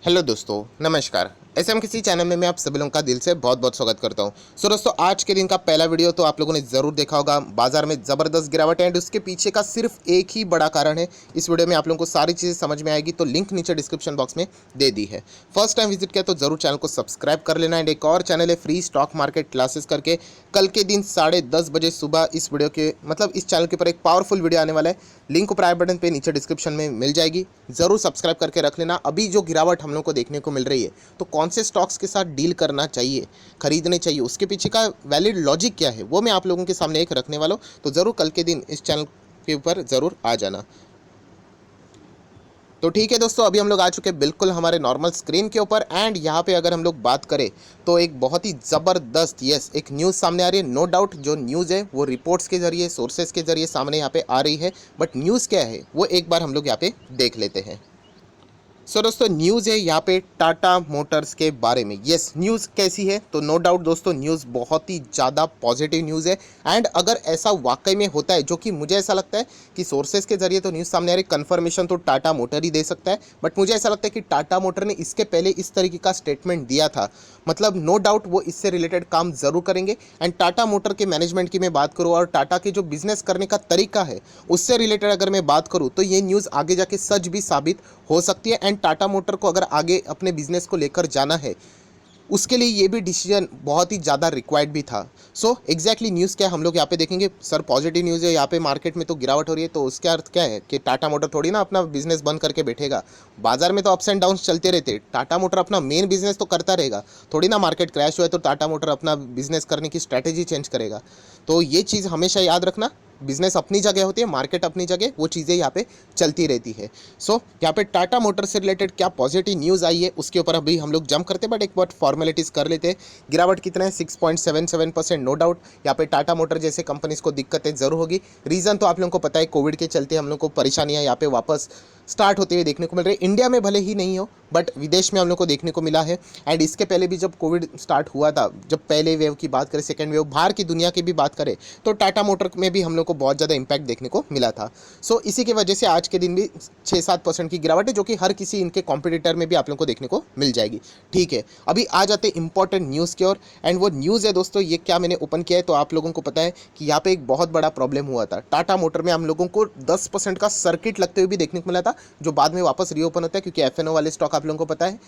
Hello दोस्तों, नमस्कार। SM किसी चैनल में मैं आप सभी लोगों का दिल से बहुत बहुत स्वागत करता हूं। सो दोस्तों, आज के दिन का पहला वीडियो तो आप लोगों ने ज़रूर देखा होगा। बाजार में ज़बरदस्त गिरावट है एंड उसके पीछे का सिर्फ एक ही बड़ा कारण है। इस वीडियो में आप लोगों को सारी चीज़ें समझ में आएगी, तो लिंक नीचे डिस्क्रिप्शन बॉक्स में दे दी है। फर्स्ट टाइम विजिट किया तो ज़रूर चैनल को सब्सक्राइब कर लेना। एंड एक और चैनल है फ्री स्टॉक मार्केट क्लासेस करके, कल के दिन 10:30 बजे सुबह इस वीडियो के इस चैनल के ऊपर एक पावरफुल वीडियो आने वाला है। लिंक ऊपर आई बटन पे नीचे डिस्क्रिप्शन में मिल जाएगी, ज़रूर सब्सक्राइब करके रख लेना। अभी जो गिरावट हम लोग को देखने को मिल रही है, तो कौन से स्टॉक्स के साथ डील करना चाहिए, खरीदने चाहिए, उसके पीछे का वैलिड लॉजिक क्या है, वो मैं आप लोगों के सामने एक रखने वाला हूँ। तो ज़रूर कल के दिन इस चैनल के ऊपर ज़रूर आ जाना। तो ठीक है दोस्तों, अभी हम लोग आ चुके हैं बिल्कुल हमारे नॉर्मल स्क्रीन के ऊपर। एंड यहाँ पे अगर हम लोग बात करें तो एक बहुत ही ज़बरदस्त एक न्यूज़ सामने आ रही है। नो डाउट जो न्यूज़ है वो रिपोर्ट्स के ज़रिए, सोर्सेज के ज़रिए सामने यहाँ पे आ रही है। बट न्यूज़ क्या है वो एक बार हम लोग यहाँ पे देख लेते हैं। सो दोस्तों, न्यूज़ है यहाँ पे टाटा मोटर्स के बारे में। यस, न्यूज़ कैसी है? तो नो डाउट दोस्तों, न्यूज़ बहुत ही ज़्यादा पॉजिटिव न्यूज़ है। एंड अगर ऐसा वाकई में होता है, जो कि मुझे ऐसा लगता है कि सोर्सेज के जरिए तो न्यूज़ सामने आ रही, कन्फर्मेशन तो टाटा मोटर ही दे सकता है। बट मुझे ऐसा लगता है कि टाटा मोटर ने इसके पहले इस तरीके का स्टेटमेंट दिया था। नो डाउट वो इससे रिलेटेड काम ज़रूर करेंगे। एंड टाटा मोटर के मैनेजमेंट की मैं बात करूँ और टाटा के जो बिजनेस करने का तरीका है उससे रिलेटेड अगर मैं बात करूँ, तो ये न्यूज़ आगे जाके सच भी साबित हो सकती है। एंड टाटा मोटर को अगर आगे अपने बिजनेस को लेकर जाना है, उसके लिए ये भी डिसीजन बहुत ही ज़्यादा रिक्वायर्ड भी था। सो एग्जैक्टली न्यूज़ क्या हम लोग यहाँ पे देखेंगे। सर, पॉजिटिव न्यूज़ है, यहाँ पे मार्केट में तो गिरावट हो रही है, तो उसका अर्थ क्या है कि टाटा मोटर थोड़ी ना अपना बिजनेस बंद करके बैठेगा। बाजार में तो अप्स एंड डाउन्स चलते रहते, टाटा मोटर अपना मेन बिजनेस तो करता रहेगा। थोड़ी ना मार्केट क्रैश हुआ है तो टाटा मोटर अपना बिजनेस करने की स्ट्रैटेजी चेंज करेगा। तो ये चीज़ हमेशा याद रखना, बिजनेस अपनी जगह होती है, मार्केट अपनी जगह, वो चीज़ें यहाँ पे चलती रहती है। सो यहाँ पे टाटा मोटर से रिलेटेड क्या पॉजिटिव न्यूज़ आई है उसके ऊपर अभी हम लोग जंप करते हैं। बट एक बार फॉर्मेलिटीज़ कर लेते हैं। गिरावट कितना है? 6.77%। नो डाउट यहाँ पे टाटा मोटर जैसे कंपनीज को दिक्कतें जरूर होगी। रीज़न तो आप लोगों को पता है, कोविड के चलते हम लोग को परेशानियाँ यहाँ पे वापस स्टार्ट होते हुए देखने को मिल रही है। इंडिया में भले ही नहीं हो, बट विदेश में हम लोग को देखने को मिला है। एंड इसके पहले भी जब कोविड स्टार्ट हुआ था, जब पहले वेव की बात करें, सेकेंड वेव, बाहर की दुनिया की भी बात करें, तो टाटा मोटर में भी हम लोग को बहुत ज़्यादा इंपैक्ट देखने को मिला था। सो इसी की वजह से आज के दिन भी 6-7% की गिरावट है, जो कि हर किसी इनके कॉम्पिटिटर में भी आप लोग को देखने को मिल जाएगी। ठीक है, अभी आ जाते हैं इंपॉर्टेंट न्यूज़ की ओर। एंड वो न्यूज़ है दोस्तों, ये क्या मैंने ओपन किया है तो आप लोगों को पता है कि यहाँ पे एक बहुत बड़ा प्रॉब्लम हुआ था। टाटा मोटर में हम लोगों को 10% का सर्किट लगते हुए भी देखने को मिला था, जो बाद में वापस रीओपन होता है, क्योंकि एफएनओ वाले स्टॉक आप लोगों को पता है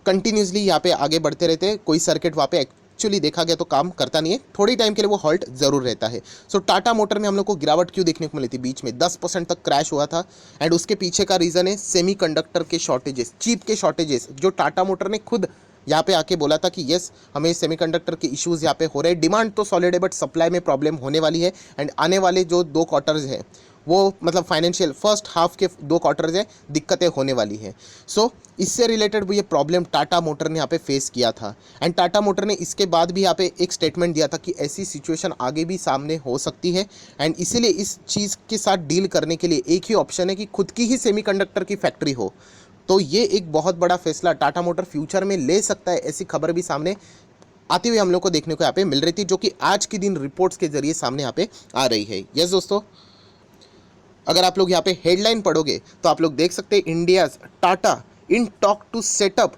कंटिन्यूसली यहाँ पे आगे बढ़ते रहते हैं। कोई सर्किट वहाँ पे एक्चुअली देखा गया तो काम करता नहीं है, थोड़ी टाइम के लिए वो हॉल्ट जरूर रहता है। सो टाटा मोटर में हम लोग को गिरावट क्यों देखने को मिली थी? बीच में 10% तक क्रैश हुआ था। एंड उसके पीछे का रीज़न है सेमीकंडक्टर के शॉर्टेजेस, चिप के शॉर्टेजेस, जो टाटा मोटर ने खुद यहाँ पे आके बोला था कि यस, हमें सेमीकंडक्टर के इश्यूज़ यहाँ पे हो रहे हैं। डिमांड तो सॉलिड है, बट सप्लाई में प्रॉब्लम होने वाली है। एंड आने वाले जो 2 क्वार्टर्स हैं, वो फाइनेंशियल फर्स्ट हाफ के 2 क्वार्टर्स हैं, दिक्कतें होने वाली हैं। सो इससे रिलेटेड वो ये प्रॉब्लम टाटा मोटर ने यहाँ पे फेस किया था। एंड टाटा मोटर ने इसके बाद भी यहाँ पे एक स्टेटमेंट दिया था कि ऐसी सिचुएशन आगे भी सामने हो सकती है। एंड इसीलिए इस चीज़ के साथ डील करने के लिए एक ही ऑप्शन है कि खुद की ही सेमीकंडक्टर की फैक्ट्री हो। तो ये एक बहुत बड़ा फैसला टाटा मोटर फ्यूचर में ले सकता है, ऐसी खबर भी सामने आती हुई हम लोग को देखने को यहाँ पे मिल रही थी, जो कि आज के दिन रिपोर्ट्स के जरिए सामने यहाँ पे आ रही है। यस दोस्तों, अगर आप लोग यहाँ पे हेडलाइन पढ़ोगे तो आप लोग देख सकते हैं, India Tata in talk to setup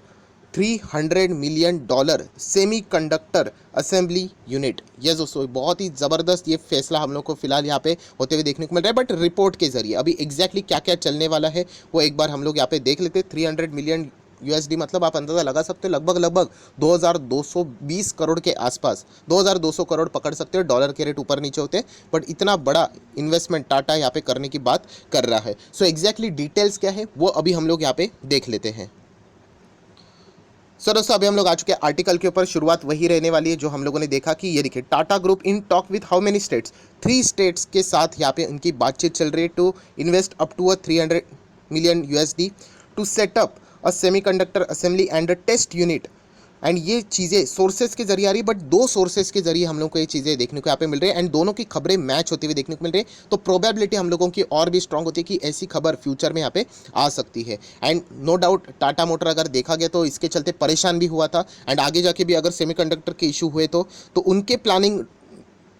$300 million semi conductor assembly unit. Yes दोस्तों, बहुत ही ज़बरदस्त ये फैसला हम लोग को फिलहाल यहाँ पे होते हुए देखने को मिल रहा है। बट रिपोर्ट के जरिए अभी एग्जैक्टली क्या क्या चलने वाला है वो एक बार हम लोग यहाँ पे देख लेते हैं। 300 मिलियन यूएसडी आप अंदाज़ा लगा सकते हो, लगभग 2220 करोड़ के आसपास, 2200 करोड़ पकड़ सकते हो। डॉलर के रेट ऊपर नीचे होते हैं, बट इतना बड़ा इन्वेस्टमेंट टाटा यहाँ पे करने की बात कर रहा है। सो एग्जैक्टली डिटेल्स क्या है वो अभी हम लोग यहाँ पे देख लेते हैं। सर दोस्तों, अभी हम लोग आ चुके हैं आर्टिकल के ऊपर। शुरुआत वही रहने वाली है जो हम लोगों ने देखा कि ये देखिए, Tata group in talk with how many states, 3 states के साथ यहाँ पे उनकी बातचीत चल रही है to invest up to 300 million USD to setup a semiconductor assembly and a test unit. And ये चीज़ें सोर्सेज के जरिए आ रही है, बट 2 सोर्सेज के जरिए हम लोग को ये चीज़ें देखने को यहाँ पे मिल रही है। एंड दोनों की खबरें मैच होती हुई देखने को मिल रही है, तो प्रोबेबिलिटी हम लोगों की और भी स्ट्रांग होती है कि ऐसी खबर फ्यूचर में यहाँ पे आ सकती है। And no doubt Tata motor अगर देखा गया तो इसके चलते परेशान भी हुआ था। एंड आगे जाके भी अगर सेमीकंडक्टर के इशू हुए तो उनके प्लानिंग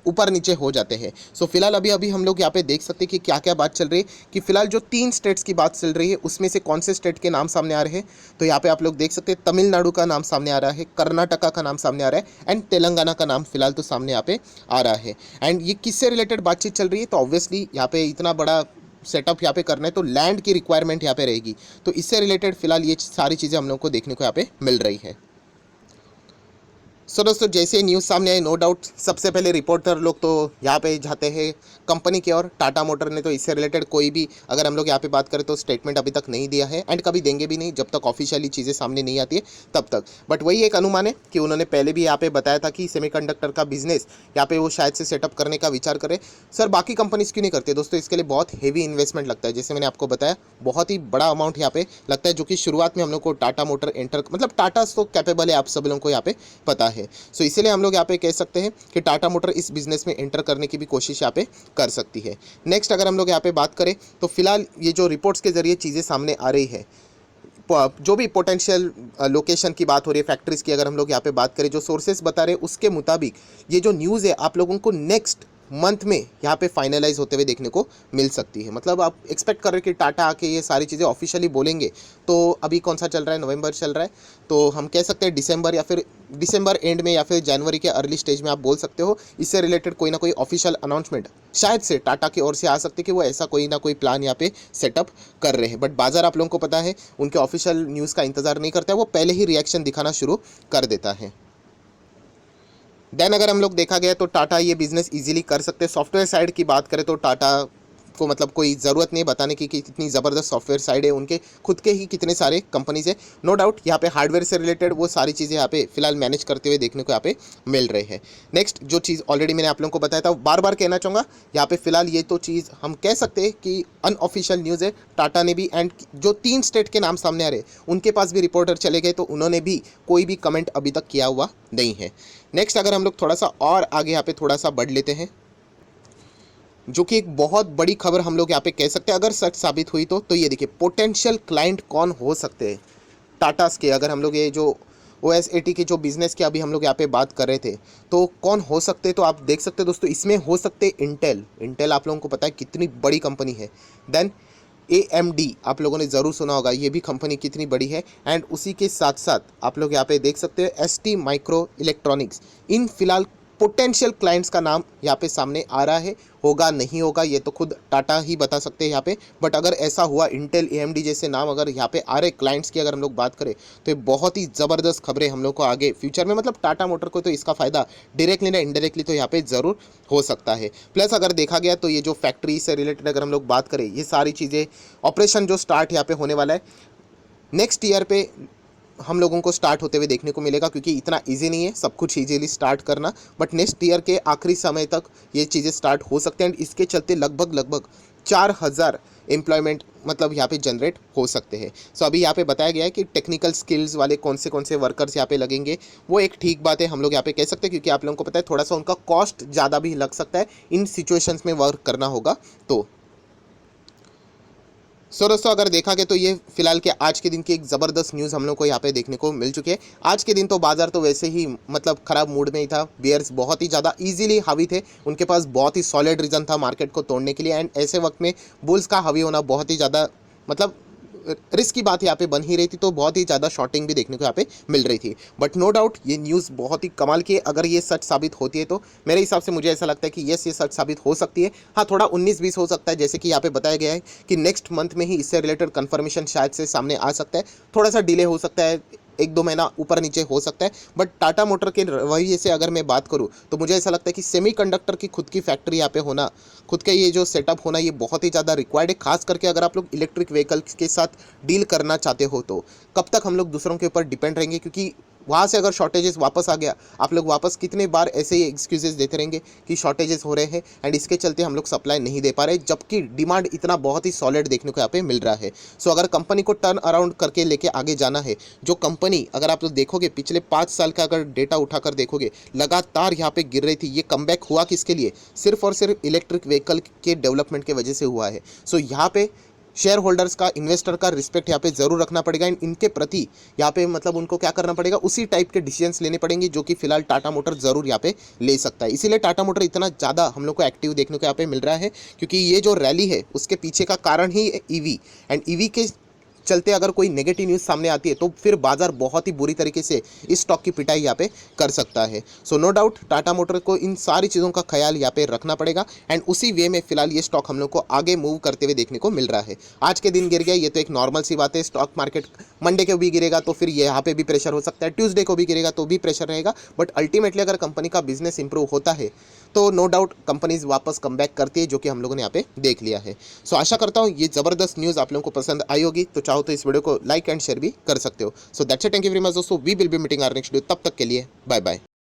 ऊपर नीचे हो जाते हैं। सो फिलहाल अभी अभी हम लोग यहाँ पे देख सकते हैं कि क्या क्या बात चल रही है, कि फिलहाल जो 3 स्टेट्स की बात चल रही है उसमें से कौन से स्टेट के नाम सामने आ रहे हैं। तो यहाँ पे आप लोग देख सकते हैं तमिलनाडु का नाम सामने आ रहा है, कर्नाटका का नाम सामने आ रहा है एंड तेलंगाना का नाम फिलहाल तो सामने यहाँ पे आ रहा है। एंड ये किससे रिलेटेड बातचीत चल रही है, तो ऑब्वियसली यहाँ पे इतना बड़ा सेटअप यहाँ पे करना है तो लैंड की रिक्वायरमेंट यहाँ पे रहेगी। तो इससे रिलेटेड फिलहाल ये सारी चीज़ें हम लोग को देखने को यहाँ पे मिल रही है। सो दोस्तों जैसे ही न्यूज़ सामने आई, नो डाउट सबसे पहले रिपोर्टर लोग तो यहाँ पे जाते हैं कंपनी की ओर। टाटा मोटर ने तो इससे रिलेटेड कोई भी, अगर हम लोग यहाँ पे बात करें तो स्टेटमेंट अभी तक नहीं दिया है एंड कभी देंगे भी नहीं जब तक ऑफिशियली चीज़ें सामने नहीं आती है तब तक। बट वही एक अनुमान है कि उन्होंने पहले भी यहाँ पे बताया था कि सेमीकंडक्टर का बिजनेस यहाँ पे वो शायद से सेटअप करने का विचार करें। सर बाकी कंपनीज क्यों नहीं करते दोस्तों, इसके लिए बहुत हेवी इन्वेस्टमेंट लगता है। जैसे मैंने आपको बताया बहुत ही बड़ा अमाउंट यहाँ पे लगता है, जो कि शुरुआत में हम लोग को टाटा मोटर एंटर, मतलब टाटा तो कैपेबल है, आप सब लोगों को यहाँ पे पता है। सो इसीलिए हम लोग यहाँ पे कह सकते हैं कि टाटा मोटर इस बिजनेस में एंटर करने की भी कोशिश यहाँ पे कर सकती है। नेक्स्ट अगर हम लोग यहाँ पे बात करें तो फिलहाल ये जो रिपोर्ट्स के जरिए चीज़ें सामने आ रही है, जो भी पोटेंशियल लोकेशन की बात हो रही है, फैक्ट्रीज़ की अगर हम लोग यहाँ पे बात करें, जो सोर्सेज बता रहे हैं उसके मुताबिक ये जो न्यूज़ है आप लोगों को नेक्स्ट मंथ में यहाँ पे फाइनलाइज होते हुए देखने को मिल सकती है। मतलब आप एक्सपेक्ट कर रहे हैं कि टाटा आके ये सारी चीज़ें ऑफिशियली बोलेंगे। तो अभी कौन सा चल रहा है, नवंबर चल रहा है, तो हम कह सकते हैं दिसंबर या फिर दिसंबर एंड में या फिर जनवरी के अर्ली स्टेज में आप बोल सकते हो। इससे रिलेटेड कोई ना कोई ऑफिशियल अनाउंसमेंट शायद से टाटा की ओर से आ सकती है कि वो ऐसा कोई ना कोई प्लान यहाँ पे सेटअप कर रहे हैं। बट बाजार आप लोगों को पता है उनके ऑफिशियल न्यूज़ का इंतजार नहीं करता है, वो पहले ही रिएक्शन दिखाना शुरू कर देता है। देन अगर हम लोग देखा गया तो टाटा ये बिज़नेस इजीली कर सकते हैं। सॉफ्टवेयर साइड की बात करें तो टाटा को मतलब कोई ज़रूरत नहीं है बताने की कि कितनी ज़बरदस्त सॉफ्टवेयर साइड है, उनके खुद के ही कितने सारे कंपनीज है। नो डाउट यहाँ पे हार्डवेयर से रिलेटेड वो सारी चीज़ें यहाँ पे फिलहाल मैनेज करते हुए देखने को यहाँ पे मिल रहे हैं। नेक्स्ट जो चीज़ ऑलरेडी मैंने आप लोगों को बताया था, बार बार कहना चाहूँगा यहाँ पे फिलहाल ये तो चीज़ हम कह सकते हैं कि अनऑफिशियल न्यूज़ है। टाटा ने भी एंड जो 3 स्टेट के नाम सामने आ रहे उनके पास भी रिपोर्टर चले गए तो उन्होंने भी कोई भी कमेंट अभी तक किया हुआ नहीं है। नेक्स्ट अगर हम लोग थोड़ा सा और आगे यहाँ पे थोड़ा सा बढ़ लेते हैं, जो कि एक बहुत बड़ी खबर हम लोग यहाँ पे कह सकते हैं अगर सच साबित हुई तो ये देखिए पोटेंशियल क्लाइंट कौन हो सकते हैं टाटास के। अगर हम लोग ये जो OS80 के जो बिज़नेस की अभी हम लोग यहाँ पे बात कर रहे थे तो कौन हो सकते, तो आप देख सकते हैं दोस्तों इसमें हो सकते इंटेल आप लोगों को पता है कितनी बड़ी कंपनी है। देन AMD आप लोगों ने ज़रूर सुना होगा, ये भी कंपनी कितनी बड़ी है। एंड उसी के साथ साथ आप लोग यहाँ पे देख सकते हैं ST माइक्रो इलेक्ट्रॉनिक्स। इन फिलहाल पोटेंशियल क्लाइंट्स का नाम यहाँ पे सामने आ रहा है। होगा नहीं होगा ये तो खुद टाटा ही बता सकते हैं यहाँ पे, बट अगर ऐसा हुआ इंटेल AMD जैसे नाम अगर यहाँ पे आ रहे क्लाइंट्स की अगर हम लोग बात करें तो ये बहुत ही ज़बरदस्त खबरें हम लोग को आगे फ्यूचर में, मतलब टाटा मोटर को तो इसका फ़ायदा डायरेक्टली ना इनडायरेक्टली तो यहाँ पे ज़रूर हो सकता है। प्लस अगर देखा गया तो ये जो फैक्ट्री से रिलेटेड अगर हम लोग बात करें, ये सारी चीज़ें ऑपरेशन जो स्टार्ट यहाँ पे होने वाला है नेक्स्ट ईयर पे हम लोगों को स्टार्ट होते हुए देखने को मिलेगा, क्योंकि इतना इजी नहीं है सब कुछ इजीली स्टार्ट करना। बट नेक्स्ट ईयर के आखिरी समय तक ये चीज़ें स्टार्ट हो सकते हैं एंड इसके चलते लगभग 4000 एम्प्लॉयमेंट मतलब यहाँ पे जनरेट हो सकते हैं। सो अभी यहाँ पे बताया गया है कि टेक्निकल स्किल्स वाले कौन से वर्कर्स यहाँ पे लगेंगे, वो एक ठीक बात है हम लोग यहाँ पे कह सकते हैं, क्योंकि आप लोगों को पता है थोड़ा सा उनका कॉस्ट ज़्यादा भी लग सकता है इन सिचुएशंस में वर्क करना होगा तो। सो दोस्तों अगर देखा गया तो ये फिलहाल के आज के दिन की एक ज़बरदस्त न्यूज़ हम लोग को यहाँ पे देखने को मिल चुकी है। आज के दिन तो बाजार तो वैसे ही मतलब ख़राब मूड में ही था, बियर्स बहुत ही ज़्यादा इजीली हावी थे, उनके पास बहुत ही सॉलिड रीज़न था मार्केट को तोड़ने के लिए। एंड ऐसे वक्त में बुल्स का हावी होना बहुत ही ज़्यादा मतलब रिस्क की बात यहाँ पे बन ही रही थी, तो बहुत ही ज़्यादा शॉर्टिंग भी देखने को यहाँ पे मिल रही थी। बट नो डाउट ये न्यूज़ बहुत ही कमाल की है। अगर ये सच साबित होती है तो मेरे हिसाब से मुझे ऐसा लगता है कि यस ये सच साबित हो सकती है। हाँ थोड़ा 19-20 हो सकता है, जैसे कि यहाँ पे बताया गया है कि नेक्स्ट मंथ में ही इससे रिलेटेड कन्फर्मेशन शायद से सामने आ सकता है। थोड़ा सा डिले हो सकता है, 1-2 महीना ऊपर नीचे हो सकता है। बट टाटा मोटर के रवैये से अगर मैं बात करूँ तो मुझे ऐसा लगता है कि सेमीकंडक्टर की खुद की फैक्ट्री यहाँ पे होना, खुद का ये जो सेटअप होना ये बहुत ही ज़्यादा रिक्वायर्ड है। खास करके अगर आप लोग इलेक्ट्रिक व्हीकल्स के साथ डील करना चाहते हो तो कब तक हम लोग दूसरों के ऊपर डिपेंड रहेंगे, क्योंकि वहाँ से अगर शॉर्टेजेस वापस आ गया, आप लोग वापस कितने बार ऐसे ही एक्सक्यूजेस देते रहेंगे कि शॉर्टेजेस हो रहे हैं एंड इसके चलते हम लोग सप्लाई नहीं दे पा रहे, जबकि डिमांड इतना बहुत ही सॉलिड देखने को यहाँ पे मिल रहा है। सो अगर कंपनी को टर्न अराउंड करके लेके आगे जाना है, जो कंपनी अगर आप लोग देखोगे पिछले 5 साल का अगर डेटा उठाकर देखोगे लगातार यहाँ पे गिर रही थी, ये कमबैक हुआ किसके लिए, सिर्फ और सिर्फ इलेक्ट्रिक व्हीकल के डेवलपमेंट के वजह से हुआ है। सो यहाँ पे शेयर होल्डर्स का, इन्वेस्टर का रिस्पेक्ट यहाँ पे जरूर रखना पड़ेगा। इनके प्रति यहाँ पे मतलब उनको क्या करना पड़ेगा, उसी टाइप के डिसीजंस लेने पड़ेंगे जो कि फिलहाल टाटा मोटर जरूर यहाँ पे ले सकता है। इसीलिए टाटा मोटर इतना ज़्यादा हम लोग को एक्टिव देखने को यहाँ पे मिल रहा है, क्योंकि ये जो रैली है उसके पीछे का कारण ही ईवी, एंड ईवी के चलते अगर कोई नेगेटिव न्यूज़ सामने आती है तो फिर बाजार बहुत ही बुरी तरीके से इस स्टॉक की पिटाई यहाँ पे कर सकता है। So no doubt Tata motor को इन सारी चीज़ों का ख्याल यहाँ पे रखना पड़ेगा, एंड उसी वे में फिलहाल ये स्टॉक हम लोग को आगे मूव करते हुए देखने को मिल रहा है। आज के दिन गिर गया, ये तो एक नॉर्मल सी बात है। स्टॉक मार्केट मंडे को भी गिरेगा तो फिर यहाँ पे भी प्रेशर हो सकता है, ट्यूसडे को भी गिरेगा तो भी प्रेशर रहेगा, बट अल्टीमेटली अगर कंपनी का बिजनेस इंप्रूव होता है तो नो डाउट कंपनीज वापस कम बैक करती है, जो कि हम लोगों ने यहाँ पे देख लिया है। सो आशा करता हूँ ये ज़बरदस्त न्यूज़ आप लोगों को पसंद आई होगी, तो चाहो तो इस वीडियो को लाइक एंड शेयर भी कर सकते हो। So that's it, thank you very much दोस्तों, we will be meeting our next video, तब तक के लिए बाय बाय।